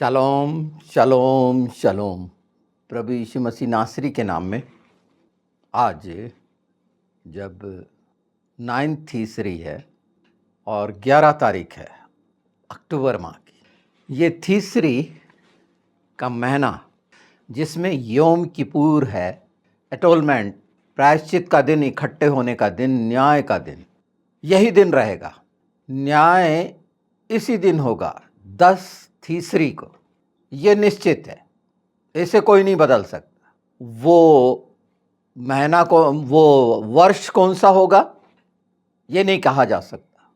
शलोम शलोम शलोम। प्रभु यीशु मसीह नासरी के नाम में आज जब 9 तीसरी है और 11 तारीख है अक्टूबर माह की, ये तीसरी का महीना जिसमें योम किपुर है, एटोलमेंट, प्रायश्चित का दिन, इकट्ठे होने का दिन, न्याय का दिन, यही दिन रहेगा। न्याय इसी दिन होगा 10 तीसरी को, ये निश्चित है, इसे कोई नहीं बदल सकता। वो महीना को, वो वर्ष कौन सा होगा ये नहीं कहा जा सकता,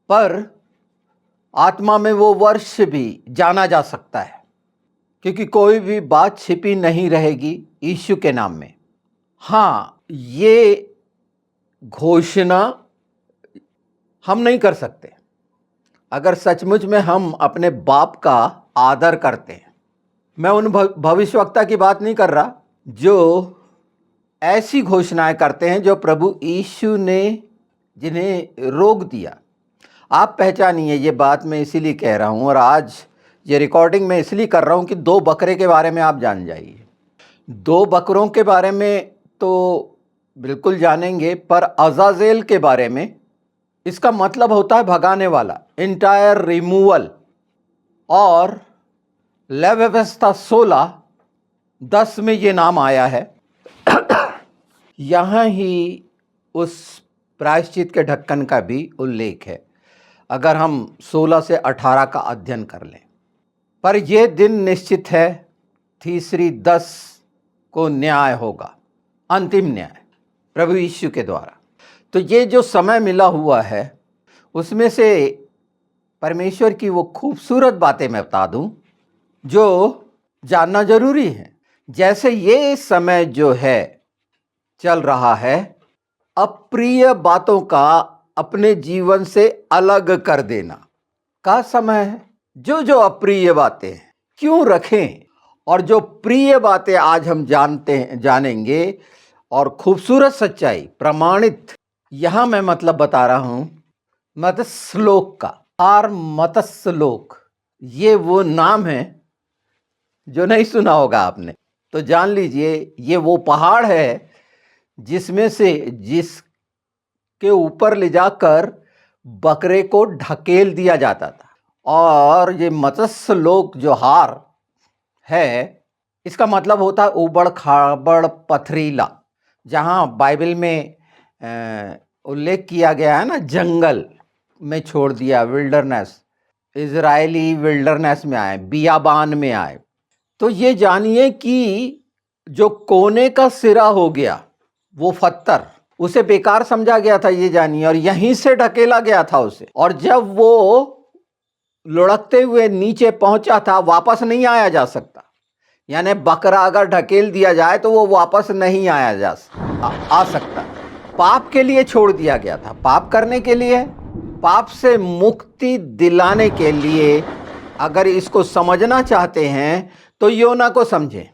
पर आत्मा में वो वर्ष भी जाना जा सकता है, क्योंकि कोई भी बात छिपी नहीं रहेगी यीशु के नाम में। हाँ, ये घोषणा हम नहीं कर सकते अगर सचमुच में हम अपने बाप का आदर करते हैं। मैं उन भविष्यवक्ता की बात नहीं कर रहा जो ऐसी घोषणाएं करते हैं जो प्रभु यीशु ने जिन्हें रोक दिया। आप पहचानिए, ये बात मैं इसीलिए कह रहा हूं, और आज ये रिकॉर्डिंग मैं इसलिए कर रहा हूं कि 2 बकरे के बारे में आप जान जाइए। 2 बकरों के बारे में तो बिल्कुल जानेंगे, पर अजाजेल के बारे में, इसका मतलब होता है भगाने वाला, इंटायर रिमूवल। और लेव्यवस्था 16:10 में ये नाम आया है। यहाँ ही उस प्रायश्चित के ढक्कन का भी उल्लेख है, अगर हम 16 से 18 का अध्ययन कर लें। पर यह दिन निश्चित है, तीसरी 10 को न्याय होगा, अंतिम न्याय प्रभु यीशु के द्वारा। तो ये जो समय मिला हुआ है, उसमें से परमेश्वर की वो खूबसूरत बातें मैं बता दूं जो जानना जरूरी है। जैसे ये समय जो है चल रहा है, अप्रिय बातों का अपने जीवन से अलग कर देना का समय है। जो अप्रिय बातें क्यों रखें, और जो प्रिय बातें आज हम जानेंगे, और खूबसूरत सच्चाई प्रमाणित, यहां मैं मतलब बता रहा हूं मत्स्यलोक का। और मत्स्यलोक ये वो नाम है जो नहीं सुना होगा आपने, तो जान लीजिए ये वो पहाड़ है जिसमें से जिसके ऊपर ले जाकर बकरे को ढकेल दिया जाता था। और ये मत्स्यलोक जो हार है, इसका मतलब होता है उबड़ खाबड़ पथरीला, जहां बाइबल में उल्लेख किया गया है ना, जंगल में छोड़ दिया, विल्डरनेस, इजरायली विल्डरनेस में आए, बियाबान में आए। तो ये जानिए कि जो कोने का सिरा हो गया, वो पत्थर, उसे बेकार समझा गया था, ये जानिए, और यहीं से ढकेला गया था उसे। और जब वो लुढ़कते हुए नीचे पहुंचा था, वापस नहीं आया जा सकता। यानी बकरा अगर ढकेल दिया जाए तो वो वापस नहीं आ सकता। पाप के लिए छोड़ दिया गया था, पाप करने के लिए, पाप से मुक्ति दिलाने के लिए। अगर इसको समझना चाहते हैं तो योना को समझें।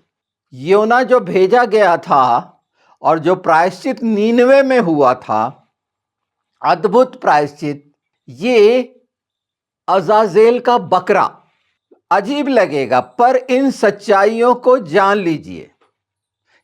योना जो भेजा गया था और जो प्रायश्चित नीनवे में हुआ था, अद्भुत प्रायश्चित, ये अजाजेल का बकरा, अजीब लगेगा, पर इन सच्चाइयों को जान लीजिए।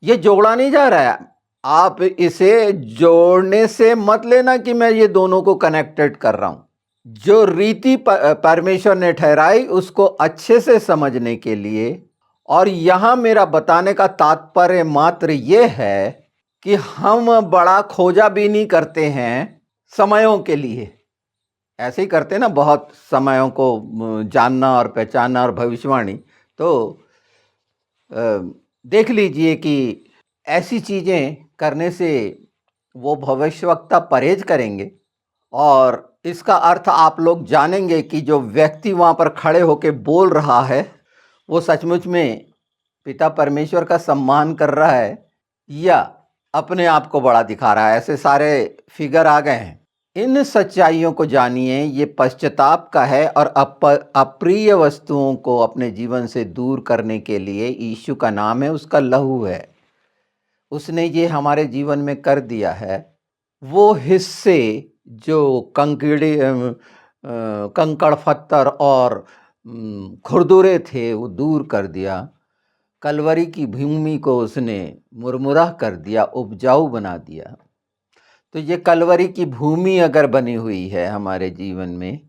ये जोड़ा नहीं जा रहा है, आप इसे जोड़ने से मत लेना कि मैं ये दोनों को कनेक्टेड कर रहा हूं। जो रीति परमेश्वर ने ठहराई उसको अच्छे से समझने के लिए, और यहां मेरा बताने का तात्पर्य मात्र ये है कि हम बड़ा खोजा भी नहीं करते हैं समयों के लिए। ऐसे ही करते ना, बहुत समयों को जानना और पहचानना और भविष्यवाणी। तो देख लीजिए कि ऐसी चीज़ें करने से वो भविष्यवक्ता परहेज करेंगे, और इसका अर्थ आप लोग जानेंगे कि जो व्यक्ति वहाँ पर खड़े होकर बोल रहा है वो सचमुच में पिता परमेश्वर का सम्मान कर रहा है या अपने आप को बड़ा दिखा रहा है। ऐसे सारे फिगर आ गए हैं। इन सच्चाइयों को जानिए, ये पश्चाताप का है, और अप्रिय वस्तुओं को अपने जीवन से दूर करने के लिए यीशु का नाम है, उसका लहू है, उसने ये हमारे जीवन में कर दिया है। वो हिस्से जो कंकड़ पत्थर और खुरदुरे थे वो दूर कर दिया। कलवरी की भूमि को उसने मुरमुरा कर दिया, उपजाऊ बना दिया। तो ये कलवरी की भूमि अगर बनी हुई है हमारे जीवन में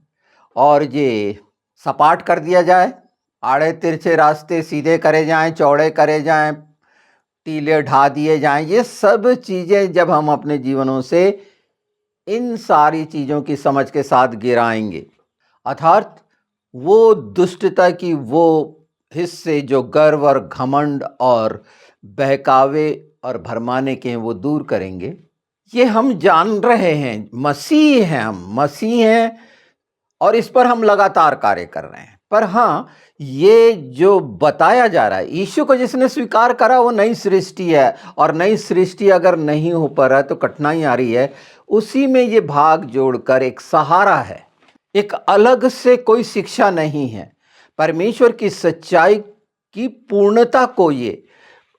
और ये सपाट कर दिया जाए, आड़े तिरछे रास्ते सीधे करे जाएं, चौड़े करे जाएं, टीले ढा दिए जाएं, ये सब चीज़ें जब हम अपने जीवनों से इन सारी चीज़ों की समझ के साथ गिराएंगे, अर्थात वो दुष्टता की वो हिस्से जो गर्व और घमंड और बहकावे और भरमाने के हैं वो दूर करेंगे। ये हम जान रहे हैं, मसीह हैं, हम मसीह हैं और इस पर हम लगातार कार्य कर रहे हैं। पर हाँ, ये जो बताया जा रहा है, यीशु को जिसने स्वीकार करा वो नई सृष्टि है, और नई सृष्टि अगर नहीं हो पा रहा है तो कठिनाई आ रही है। उसी में ये भाग जोड़कर एक सहारा है, एक अलग से कोई शिक्षा नहीं है। परमेश्वर की सच्चाई की पूर्णता को ये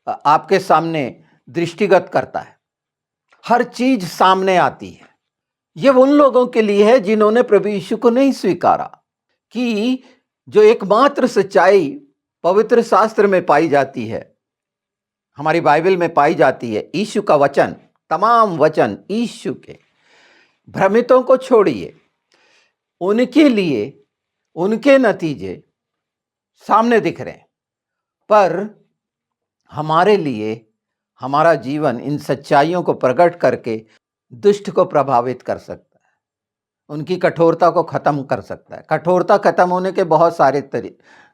आपके सामने दृष्टिगत करता है, हर चीज सामने आती है। ये उन लोगों के लिए है जिन्होंने प्रभु यीशु को नहीं स्वीकारा, कि जो एकमात्र सच्चाई पवित्र शास्त्र में पाई जाती है, हमारी बाइबल में पाई जाती है, यीशु का वचन, तमाम वचन यीशु के। भ्रमितों को छोड़िए, उनके लिए उनके नतीजे सामने दिख रहे हैं, पर हमारे लिए हमारा जीवन इन सच्चाइयों को प्रकट करके दुष्ट को प्रभावित कर सकता है, उनकी कठोरता को खत्म कर सकता है। कठोरता खत्म होने के बहुत सारे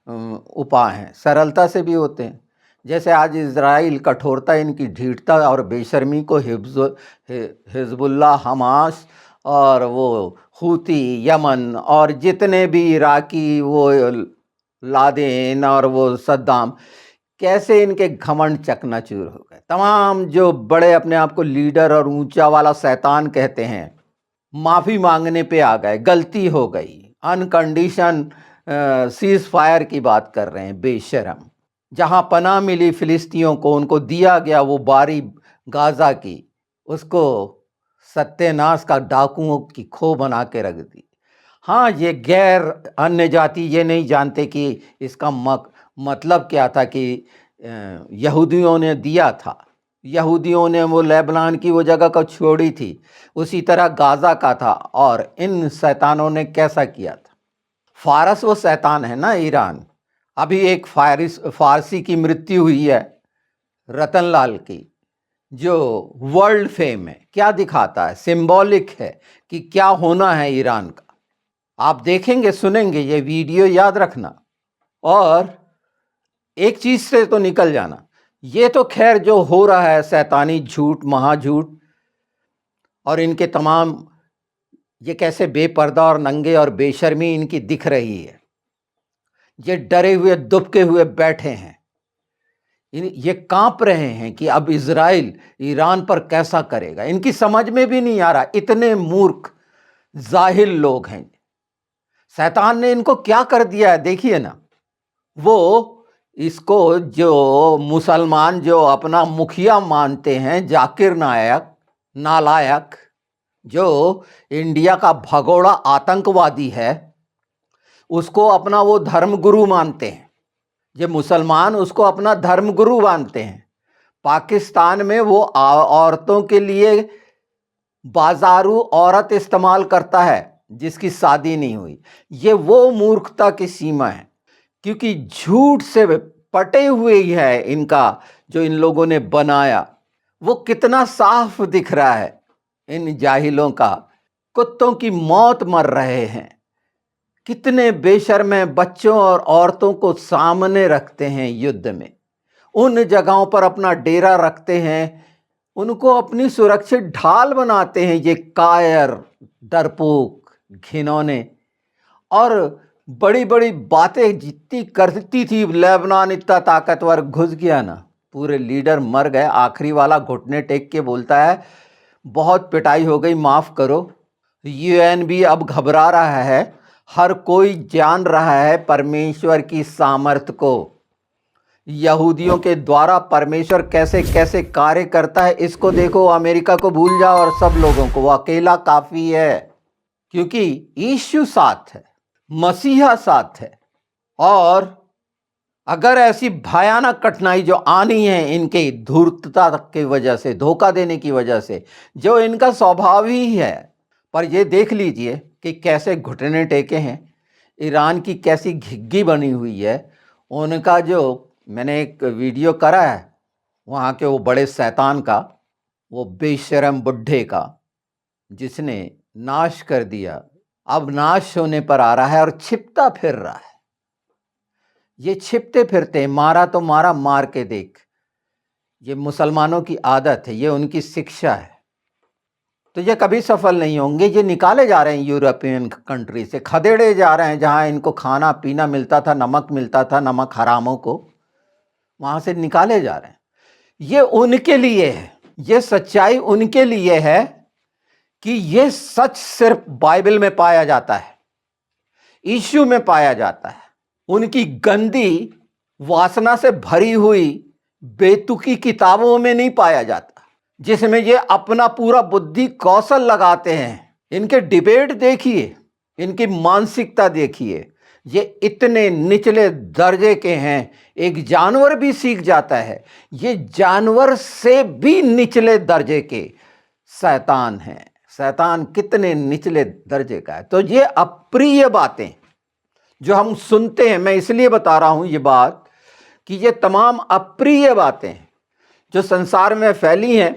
उपाय हैं, सरलता से भी होते हैं। जैसे आज इजराइल कठोरता, इनकी ढीठता और बेशर्मी को हिजबुल्लाह, हमास और वो हूती, यमन और जितने भी इराकी, वो लादेन और वो सद्दाम, कैसे इनके घमंड चकनाचूर हो गए। तमाम जो बड़े अपने आप को लीडर और ऊंचा वाला शैतान कहते हैं, माफ़ी मांगने पे आ गए, गलती हो गई, अनकंडीशन सीज फायर की बात कर रहे हैं, बेशरम। जहां पनाह मिली फिलिस्तियों को, उनको दिया गया वो बारी गाजा की, उसको सत्यानाश का डाकुओं की खो बना के रख दी। हाँ, ये गैर अन्य जाति ये नहीं जानते कि इसका मतलब क्या था, कि यहूदियों ने दिया था, यहूदियों ने वो लेबनान की वो जगह को छोड़ी थी, उसी तरह गाजा का था। और इन शैतानों ने कैसा किया था? फारस वो शैतान है ना, ईरान। अभी एक फारसी की मृत्यु हुई है, रतनलाल की, जो वर्ल्ड फेम है। क्या दिखाता है? सिंबॉलिक है कि क्या होना है ईरान का। आप देखेंगे, सुनेंगे ये वीडियो, याद रखना। और एक चीज से तो निकल जाना, ये तो खैर जो हो रहा है शैतानी झूठ, महाझूठ, और इनके तमाम ये कैसे बेपर्दा और नंगे और बेशर्मी इनकी दिख रही है। ये डरे हुए दुबके हुए बैठे हैं, ये कांप रहे हैं कि अब इजराइल ईरान पर कैसा करेगा। इनकी समझ में भी नहीं आ रहा, इतने मूर्ख जाहिल लोग हैं। शैतान ने इनको क्या कर दिया है देखिए ना। वो इसको, जो मुसलमान जो अपना मुखिया मानते हैं, जाकिर नालायक, जो इंडिया का भगोड़ा आतंकवादी है, उसको अपना वो धर्मगुरु मानते हैं। ये मुसलमान उसको अपना धर्मगुरु मानते हैं। पाकिस्तान में वो औरतों के लिए बाजारू औरत इस्तेमाल करता है जिसकी शादी नहीं हुई। ये वो मूर्खता की सीमा है, क्योंकि झूठ से पटे हुए ही है इनका जो इन लोगों ने बनाया। वो कितना साफ दिख रहा है इन जाहिलों का। कुत्तों की मौत मर रहे हैं, कितने बेशर्म बच्चों और औरतों को सामने रखते हैं युद्ध में, उन जगहों पर अपना डेरा रखते हैं, उनको अपनी सुरक्षित ढाल बनाते हैं। ये कायर, डरपोक, घिनौने, और बड़ी बड़ी बातें जितनी करती थी। लेबनान इतना ताकतवर, घुस गया ना, पूरे लीडर मर गए। आखिरी वाला घुटने टेक के बोलता है बहुत पिटाई हो गई, माफ करो। यूएन भी अब घबरा रहा है, हर कोई जान रहा है परमेश्वर की सामर्थ्य को। यहूदियों के द्वारा परमेश्वर कैसे कैसे कार्य करता है, इसको देखो। अमेरिका को भूल जाओ और सब लोगों को, वो अकेला काफी है, क्योंकि यीशु साथ है, मसीहा साथ है। और अगर ऐसी भयानक कठिनाई जो आनी है इनके धूर्तता की वजह से, धोखा देने की वजह से, जो इनका स्वभाव ही है, पर ये देख लीजिए कि कैसे घुटने टेके हैं, ईरान की कैसी घिग्गी बनी हुई है। उनका जो मैंने एक वीडियो करा है वहाँ के वो बड़े शैतान का, वो बेशरम बुड्ढे का, जिसने नाश कर दिया, अब नाश होने पर आ रहा है और छिपता फिर रहा है। ये छिपते फिरते हैं, मारा तो मारा, मार के देख। ये मुसलमानों की आदत है, ये उनकी शिक्षा है। तो ये कभी सफल नहीं होंगे। ये निकाले जा रहे हैं यूरोपियन कंट्री से, खदेड़े जा रहे हैं। जहाँ इनको खाना पीना मिलता था, नमक मिलता था, नमक हरामों को, वहाँ से निकाले जा रहे हैं। ये उनके लिए है, ये सच्चाई उनके लिए है कि ये सच सिर्फ बाइबल में पाया जाता है, यीशु में पाया जाता है। उनकी गंदी वासना से भरी हुई बेतुकी किताबों में नहीं पाया जाता, जिसमें ये अपना पूरा बुद्धि कौशल लगाते हैं। इनके डिबेट देखिए, इनकी मानसिकता देखिए, ये इतने निचले दर्जे के हैं, एक जानवर भी सीख जाता है। ये जानवर से भी निचले दर्जे के शैतान हैं। शैतान कितने निचले दर्जे का है। तो ये अप्रिय बातें जो हम सुनते हैं, मैं इसलिए बता रहा हूं ये बात कि ये तमाम अप्रिय बातें जो संसार में फैली हैं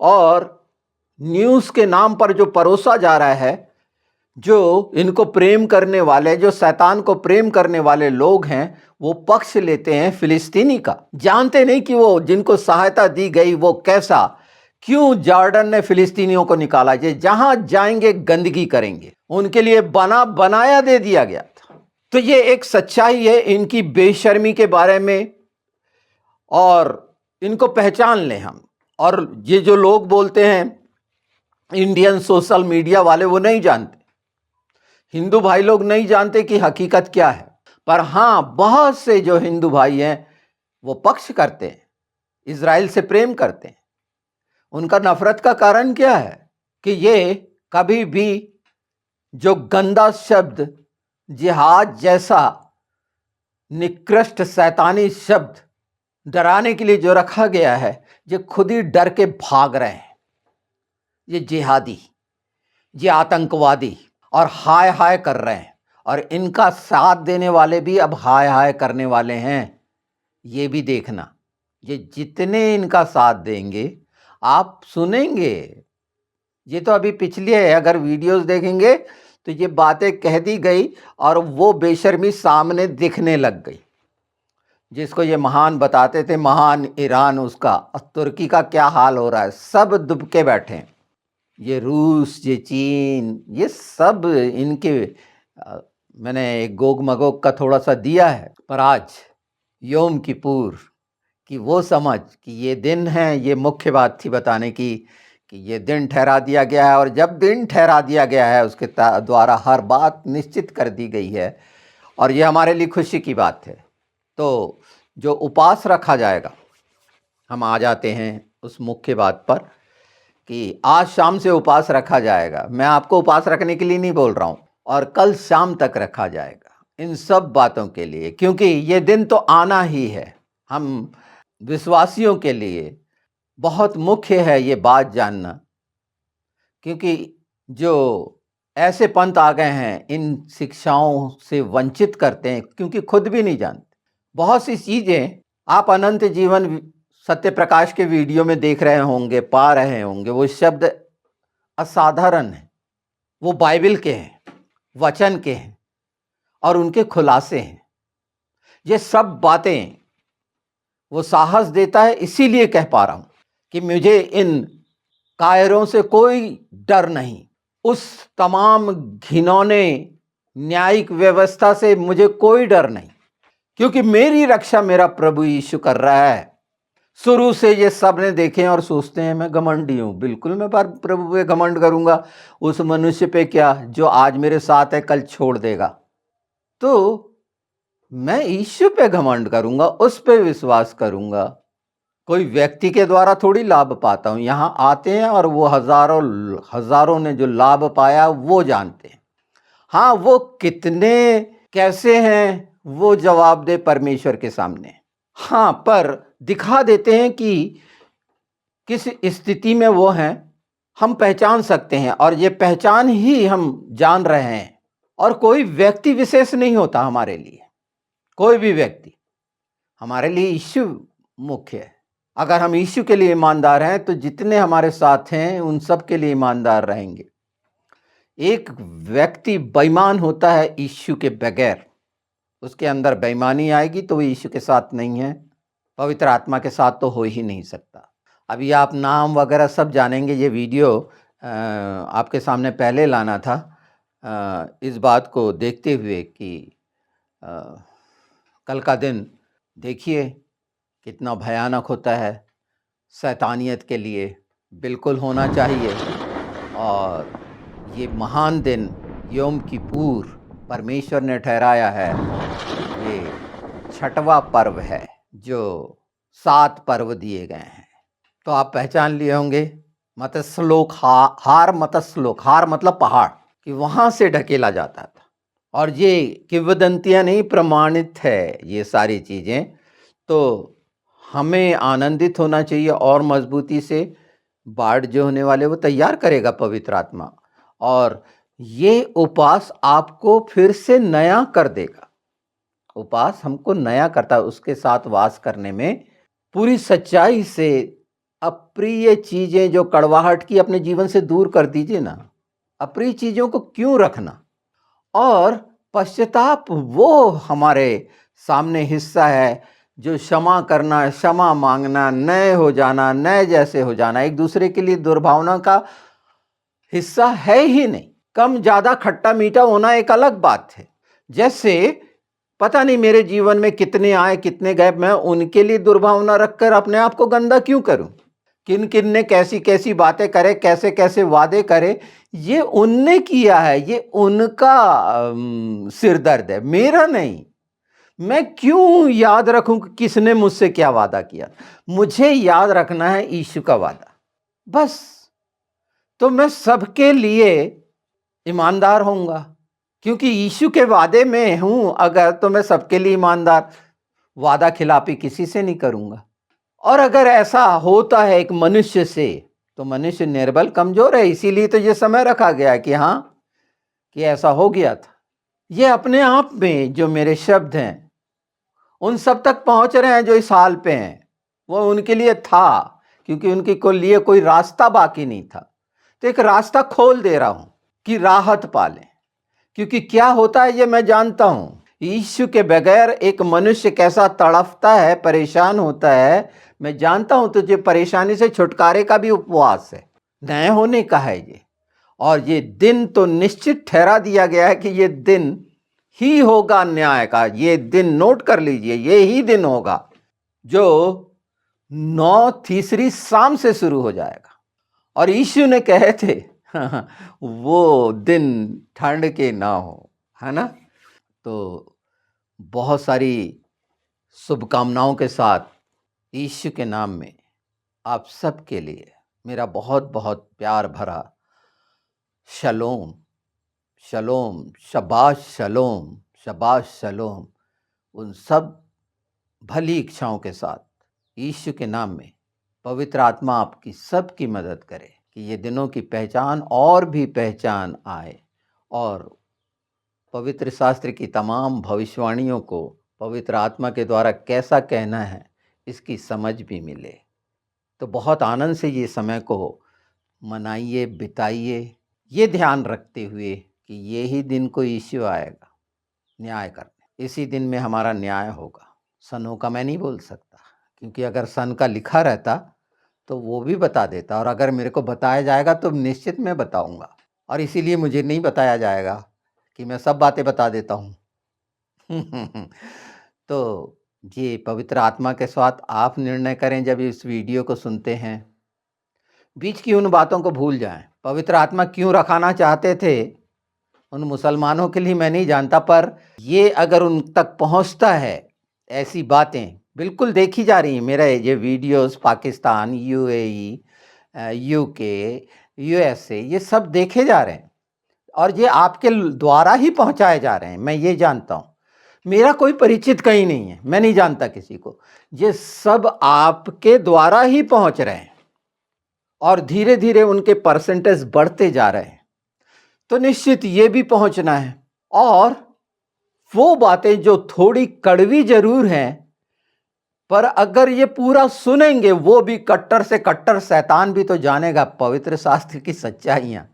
और न्यूज़ के नाम पर जो परोसा जा रहा है, जो इनको प्रेम करने वाले, जो शैतान को प्रेम करने वाले लोग हैं, वो पक्ष लेते हैं फिलिस्तीनी का। जानते नहीं कि वो जिनको सहायता दी गई वो कैसा, क्यों जॉर्डन ने फिलिस्तीनियों को निकाला। ये जहां जाएंगे गंदगी करेंगे, उनके लिए बना बनाया दे दिया गया था। तो ये एक सच्चाई है इनकी बेशर्मी के बारे में, और इनको पहचान लें हम। और ये जो लोग बोलते हैं इंडियन सोशल मीडिया वाले, वो नहीं जानते, हिंदू भाई लोग नहीं जानते कि हकीकत क्या है। पर हाँ, बहुत से जो हिंदू भाई हैं वो पक्ष करते हैं, इजराइल से प्रेम करते हैं। उनका नफरत का कारण क्या है कि ये कभी भी जो गंदा शब्द जिहाद जैसा निकृष्ट शैतानी शब्द डराने के लिए जो रखा गया है, ये खुद ही डर के भाग रहे हैं। ये जिहादी, ये आतंकवादी, और हाय हाय कर रहे हैं। और इनका साथ देने वाले भी अब हाय हाय करने वाले हैं। ये भी देखना, ये जितने इनका साथ देंगे आप सुनेंगे। ये तो अभी पिछले है, अगर वीडियोस देखेंगे तो ये बातें कह दी गई और वो बेशर्मी सामने दिखने लग गई। जिसको ये महान बताते थे, महान ईरान, उसका तुर्की का क्या हाल हो रहा है, सब दुबके बैठे हैं। ये रूस, ये चीन, ये सब इनके मैंने एक गोग मगोग का थोड़ा सा दिया है। पर आज योम किपुर की वो समझ कि ये दिन है, ये मुख्य बात थी बताने की कि ये दिन ठहरा दिया गया है। और जब दिन ठहरा दिया गया है उसके द्वारा हर बात निश्चित कर दी गई है, और ये हमारे लिए खुशी की बात है। तो जो उपास रखा जाएगा, हम आ जाते हैं उस मुख्य बात पर कि आज शाम से उपास रखा जाएगा। मैं आपको उपास रखने के लिए नहीं बोल रहा हूँ, और कल शाम तक रखा जाएगा इन सब बातों के लिए, क्योंकि ये दिन तो आना ही है। हम विश्वासियों के लिए बहुत मुख्य है ये बात जानना, क्योंकि जो ऐसे पंथ आ गए हैं इन शिक्षाओं से वंचित करते हैं, क्योंकि खुद भी नहीं जानते। बहुत सी चीज़ें आप अनंत जीवन सत्य प्रकाश के वीडियो में देख रहे होंगे, पा रहे होंगे। वो शब्द असाधारण हैं, वो बाइबल के हैं, वचन के हैं, और उनके खुलासे हैं। ये सब बातें वो साहस देता है। इसीलिए कह पा रहा हूँ कि मुझे इन कायरों से कोई डर नहीं, उस तमाम घिनौने न्यायिक व्यवस्था से मुझे कोई डर नहीं, क्योंकि मेरी रक्षा मेरा प्रभु यीशु कर रहा है। शुरू से ये सब ने देखे और सोचते हैं मैं घमंडी हूँ। बिल्कुल मैं प्रभु पे घमंड करूँगा, उस मनुष्य पे क्या जो आज मेरे साथ है कल छोड़ देगा। तो मैं यीशु पे घमंड करूँगा, उस पे विश्वास करूँगा। कोई व्यक्ति के द्वारा थोड़ी लाभ पाता हूँ। यहाँ आते हैं और वो हजारों ने जो लाभ पाया वो जानते हैं। हाँ, वो कितने कैसे हैं वो जवाब दे परमेश्वर के सामने। हाँ, पर दिखा देते हैं कि किस स्थिति में वो हैं, हम पहचान सकते हैं, और ये पहचान ही हम जान रहे हैं। और कोई व्यक्ति विशेष नहीं होता हमारे लिए, कोई भी व्यक्ति। हमारे लिए यीशु मुख्य है। अगर हम यीशु के लिए ईमानदार हैं तो जितने हमारे साथ हैं उन सब के लिए ईमानदार रहेंगे। एक व्यक्ति बेईमान होता है यीशु के बगैर, उसके अंदर बेईमानी आएगी तो वो यीशु के साथ नहीं है, पवित्र आत्मा के साथ तो हो ही नहीं सकता। अभी आप नाम वगैरह सब जानेंगे। ये वीडियो आपके सामने पहले लाना था, इस बात को देखते हुए कि कल का दिन देखिए कितना भयानक होता है शैतानियत के लिए, बिल्कुल होना चाहिए। और ये महान दिन योम किपूर परमेश्वर ने ठहराया है, ये 6वां पर्व है जो 7 पर्व दिए गए हैं। तो आप पहचान लिए होंगे, मतस्लोक हार मतस्लोक, हार मतलब पहाड़, कि वहाँ से ढकेला जाता था। और ये किंवदंतियाँ नहीं, प्रमाणित है ये सारी चीज़ें। तो हमें आनंदित होना चाहिए और मजबूती से। बाढ़ जो होने वाले वो तैयार करेगा पवित्र आत्मा, और ये उपवास आपको फिर से नया कर देगा। उपवास हमको नया करता है, उसके साथ वास करने में पूरी सच्चाई से अप्रिय चीजें जो कड़वाहट की अपने जीवन से दूर कर दीजिए ना। अप्रिय चीजों को क्यों रखना, और पश्चाताप वो हमारे सामने हिस्सा है जो क्षमा करना, क्षमा मांगना, नए हो जाना, नए जैसे हो जाना। एक दूसरे के लिए दुर्भावना का हिस्सा है ही नहीं। कम ज्यादा खट्टा मीठा होना एक अलग बात है। जैसे पता नहीं मेरे जीवन में कितने आए कितने गए, मैं उनके लिए दुर्भावना रखकर अपने आप को गंदा क्यों करूं। किन किन ने कैसी कैसी बातें करे, कैसे कैसे वादे करे, ये उनने किया है, ये उनका सिरदर्द है, मेरा नहीं। मैं क्यों याद रखूं कि किसने मुझसे क्या वादा किया। मुझे याद रखना है यीशु का वादा, बस। तो मैं सबके लिए ईमानदार होऊंगा, क्योंकि यीशु के वादे में हूं अगर, तो मैं सबके लिए ईमानदार, वादा खिलाफी किसी से नहीं करूंगा। और अगर ऐसा होता है एक मनुष्य से, तो मनुष्य निर्बल कमजोर है, इसीलिए तो ये समय रखा गया कि हाँ, कि ऐसा हो गया था। ये अपने आप में जो मेरे शब्द हैं उन सब तक पहुंच रहे हैं जो इस हाल पे हैं, वो उनके लिए था, क्योंकि उनके को लिए कोई रास्ता बाकी नहीं था। तो एक रास्ता खोल दे रहा हूं कि राहत पालें, क्योंकि क्या होता है ये मैं जानता हूं। यीशु के बगैर एक मनुष्य कैसा तड़पता है, परेशान होता है, मैं जानता हूं। तुझे परेशानी से छुटकारे का भी उपवास है, नए होने का है ये। और ये दिन तो निश्चित ठहरा दिया गया है कि ये दिन ही होगा न्याय का। ये दिन नोट कर लीजिए, ये ही दिन होगा जो 9 तीसरी शाम से शुरू हो जाएगा। और यीशु ने कहे थे वो दिन ठंड के ना हो, है ना। तो बहुत सारी शुभकामनाओं के साथ यीशु के नाम में आप सबके लिए मेरा बहुत बहुत प्यार भरा शलोम, शलोम, शबाश शलोम, शबाश शलोम। उन सब भली इच्छाओं के साथ यीशु के नाम में पवित्र आत्मा आपकी सबकी मदद करे कि ये दिनों की पहचान और भी पहचान आए, और पवित्र शास्त्र की तमाम भविष्यवाणियों को पवित्र आत्मा के द्वारा कैसा कहना है इसकी समझ भी मिले। तो बहुत आनंद से ये समय को मनाइए, बिताइए, ये ध्यान रखते हुए कि ये ही दिन को यीशु आएगा न्याय करने। इसी दिन में हमारा न्याय होगा। सनों का मैं नहीं बोल सकता, क्योंकि अगर सन का लिखा रहता तो वो भी बता देता, और अगर मेरे को बताया जाएगा तो निश्चित मैं बताऊंगा। और इसीलिए मुझे नहीं बताया जाएगा कि मैं सब बातें बता देता हूँ। तो ये पवित्र आत्मा के साथ आप निर्णय करें जब इस वीडियो को सुनते हैं। बीच की उन बातों को भूल जाएं। पवित्र आत्मा क्यों रखाना चाहते थे उन मुसलमानों के लिए मैं नहीं जानता, पर ये अगर उन तक पहुंचता है, ऐसी बातें बिल्कुल देखी जा रही हैं। मेरा ये videos Pakistan, UAE, UK, USA, ये सब देखे जा रहे हैं, और ये आपके द्वारा ही पहुंचाए जा रहे हैं, मैं ये जानता हूं। मेरा कोई परिचित कहीं नहीं है, मैं नहीं जानता किसी को। ये सब आपके द्वारा ही पहुंच रहे हैं और धीरे धीरे उनके परसेंटेज बढ़ते जा रहे हैं। तो निश्चित ये भी पहुंचना है। और वो बातें जो थोड़ी कड़वी जरूर हैं, पर अगर ये पूरा सुनेंगे, वो भी कट्टर से कट्टर शैतान भी तो जानेगा पवित्र शास्त्र की सच्चाइयां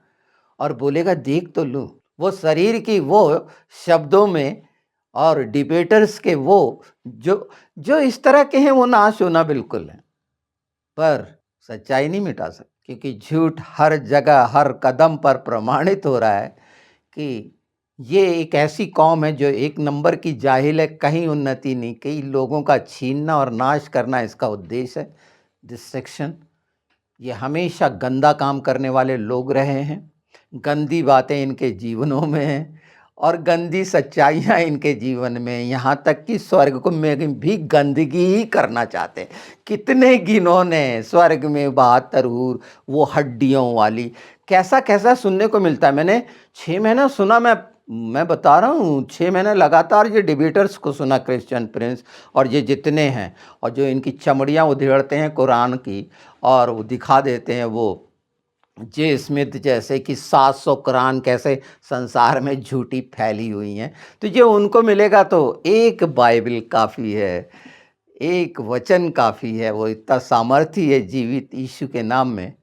और बोलेगा देख तो लूं। वो शरीर की वो शब्दों में और डिबेटर्स के वो जो जो इस तरह के हैं, वो नाश होना बिल्कुल है, पर सच्चाई नहीं मिटा सकते, क्योंकि झूठ हर जगह हर कदम पर प्रमाणित हो रहा है कि ये एक ऐसी कौम है जो एक नंबर की जाहिल है, कहीं उन्नति नहीं, कई लोगों का छीनना और नाश करना इसका उद्देश्य है। डिस्ट्रक्शन, ये हमेशा गंदा काम करने वाले लोग रहे हैं, गंदी बातें इनके जीवनों में हैं और गंदी सच्चाइयाँ इनके जीवन में, यहाँ तक कि स्वर्ग को में भी गंदगी ही करना चाहते हैं। कितने गिनोने स्वर्ग में 72 हूर, वो हड्डियों वाली, कैसा कैसा सुनने को मिलता है। मैंने 6 महीना सुना, मैं बता रहा हूँ, 6 महीने लगातार ये डिबेटर्स को सुना, क्रिश्चियन प्रिंस और ये जितने हैं, और जो इनकी चमड़ियाँ उधेड़ते हैं कुरान की और वो दिखा देते हैं, वो जे स्मिथ जैसे कि 700 कुरान कैसे संसार में झूठी फैली हुई हैं। तो ये उनको मिलेगा तो एक बाइबल काफ़ी है, एक वचन काफ़ी है। वो इतना सामर्थ्य है जीवित यीशु के नाम में,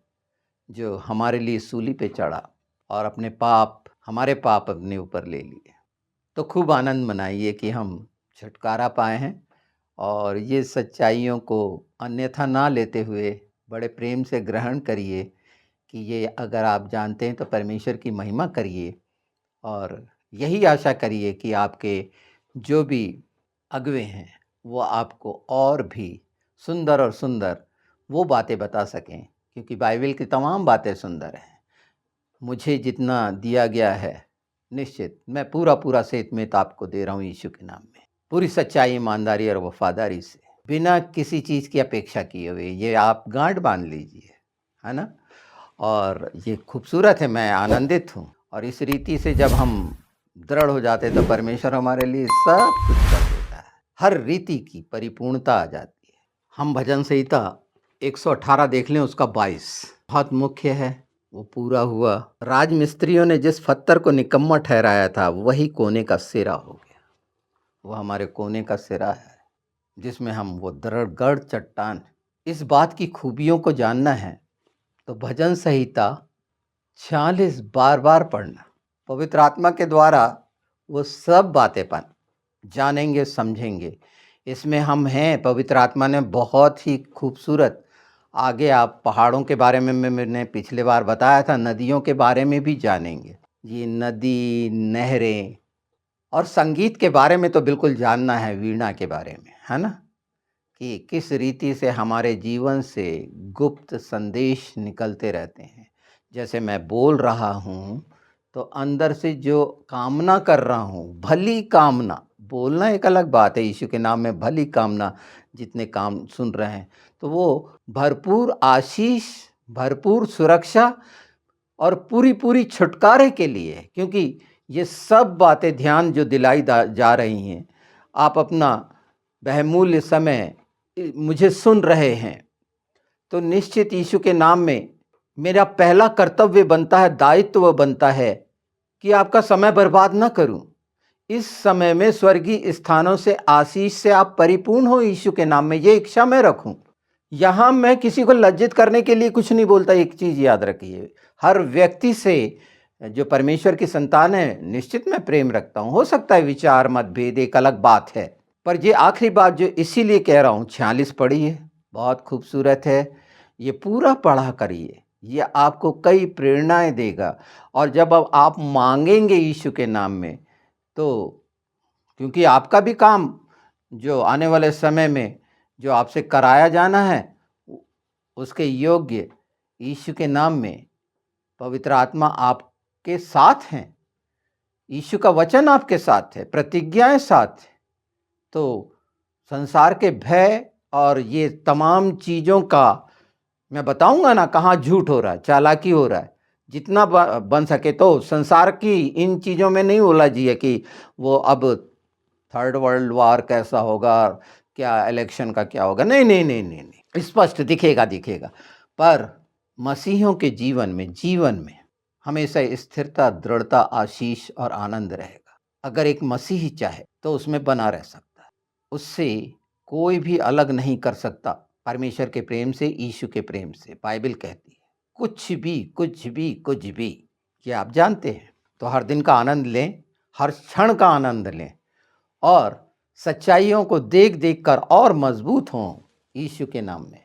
जो हमारे लिए सूली पे चढ़ा और अपने पाप, हमारे पाप अपने ऊपर ले लिए। तो खूब आनंद मनाइए कि हम छुटकारा पाए हैं और ये सच्चाइयों को अन्यथा ना लेते हुए बड़े प्रेम से ग्रहण करिए कि ये अगर आप जानते हैं तो परमेश्वर की महिमा करिए और यही आशा करिए कि आपके जो भी अगुवे हैं वो आपको और भी सुंदर और सुंदर वो बातें बता सकें, क्योंकि बाइबल की तमाम बातें सुंदर हैं। मुझे जितना दिया गया है, निश्चित मैं पूरा सेतमेत आपको दे रहा हूँ यीशु के नाम में, पूरी सच्चाई, ईमानदारी और वफादारी से, बिना किसी चीज़ की अपेक्षा किए हुए। ये आप गांठ बांध लीजिए, है ना। और ये खूबसूरत है, मैं आनंदित हूँ। और इस रीति से जब हम दृढ़ हो जाते तो परमेश्वर हमारे लिए सब कुछ कर देता है, हर रीति की परिपूर्णता आ जाती है। हम भजन संहिता 118 देख लें, उसका 22 बहुत मुख्य है, वो पूरा हुआ। राजमिस्त्रियों ने जिस पत्थर को निकम्मा ठहराया था वही कोने का सिरा हो गया। वो हमारे कोने का सिरा है जिसमें हम वो दृढ़ चट्टान। इस बात की खूबियों को जानना है तो भजन संहिता 46 बार बार पढ़ना, पवित्र आत्मा के द्वारा वो सब बातें जानेंगे, समझेंगे। इसमें हम हैं, पवित्र आत्मा ने बहुत ही खूबसूरत, आगे आप पहाड़ों के बारे में मैंने पिछले बार बताया था, नदियों के बारे में भी जानेंगे। ये नदी, नहरें और संगीत के बारे में तो बिल्कुल जानना है, वीणा के बारे में, है ना, कि किस रीति से हमारे जीवन से गुप्त संदेश निकलते रहते हैं। जैसे मैं बोल रहा हूँ तो अंदर से जो कामना कर रहा हूँ, भली कामना, बोलना एक अलग बात है, यीशु के नाम में भली कामना, जितने काम सुन रहे हैं, तो वो भरपूर आशीष, भरपूर सुरक्षा और पूरी छुटकारे के लिए। क्योंकि ये सब बातें ध्यान जो दिलाई जा रही हैं, आप अपना बहुमूल्य समय मुझे सुन रहे हैं, तो निश्चित यीशु के नाम में मेरा पहला कर्तव्य बनता है, दायित्व बनता है कि आपका समय बर्बाद ना करूं। इस समय में स्वर्गीय स्थानों से, आशीष से आप परिपूर्ण हो यीशु के नाम में, ये इच्छा मैं रखूं। यहाँ मैं किसी को लज्जित करने के लिए कुछ नहीं बोलता। एक चीज़ याद रखिए, हर व्यक्ति से जो परमेश्वर की संतान है, निश्चित मैं प्रेम रखता हूँ। हो सकता है विचार मतभेद एक अलग बात है, पर ये आखिरी बात जो इसीलिए कह रहा हूँ, 46 पढ़िए, बहुत खूबसूरत है, ये पूरा पढ़ा करिए, ये आपको कई प्रेरणाएं देगा। और जब अब आप मांगेंगे यीशु के नाम में, तो क्योंकि आपका भी काम जो आने वाले समय में जो आपसे कराया जाना है, उसके योग्य यीशु के नाम में पवित्र आत्मा आपके साथ हैं, यीशु का वचन आपके साथ है, प्रतिज्ञाएं साथ है। तो संसार के भय और ये तमाम चीज़ों का मैं बताऊंगा ना, कहाँ झूठ हो रहा है, चालाकी हो रहा है, जितना बन सके तो संसार की इन चीज़ों में नहीं उलझिए कि वो अब थर्ड वर्ल्ड वार कैसा होगा, क्या इलेक्शन का क्या होगा, नहीं नहीं नहीं नहीं नहीं, स्पष्ट दिखेगा दिखेगा। पर मसीहियों के जीवन में हमेशा स्थिरता, दृढ़ता, आशीष और आनंद रहेगा। अगर एक मसीही चाहे तो उसमें बना रह सकता है, उससे कोई भी अलग नहीं कर सकता परमेश्वर के प्रेम से, यीशु के प्रेम से। बाइबल कहती है कुछ भी कुछ भी कुछ भी, ये आप जानते हैं। तो हर दिन का आनंद लें, हर क्षण का आनंद लें और सच्चाइयों को देख देख कर और मजबूत हों यीशु के नाम में।